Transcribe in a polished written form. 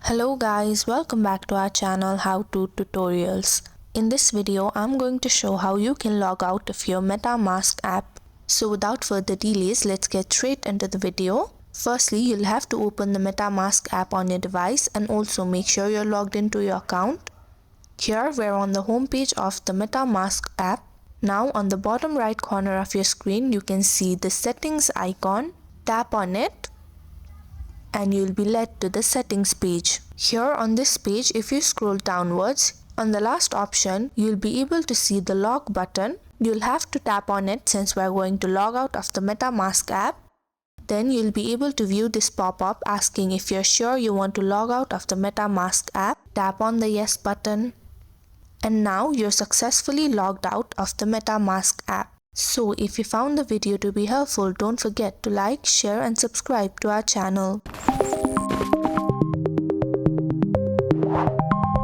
Hello guys, welcome back to our channel How To Tutorials. In this video, I'm going to show how you can log out of your MetaMask app. So without further delays, let's get straight into the video. Firstly, you'll have to open the MetaMask app on your device and also make sure you're logged into your account. Here we're on the home page of the MetaMask app. Now on the bottom right corner of your screen, you can see the settings icon. Tap on it and you'll be led to the settings page. Here on this page, if you scroll downwards, on the last option, you'll be able to see the log button. You'll have to tap on it since we're going to log out of the MetaMask app. Then you'll be able to view this pop-up asking if you're sure you want to log out of the MetaMask app. Tap on the yes button. And now you're successfully logged out of the MetaMask app. So if you found the video to be helpful, don't forget to like, share and subscribe to our channel.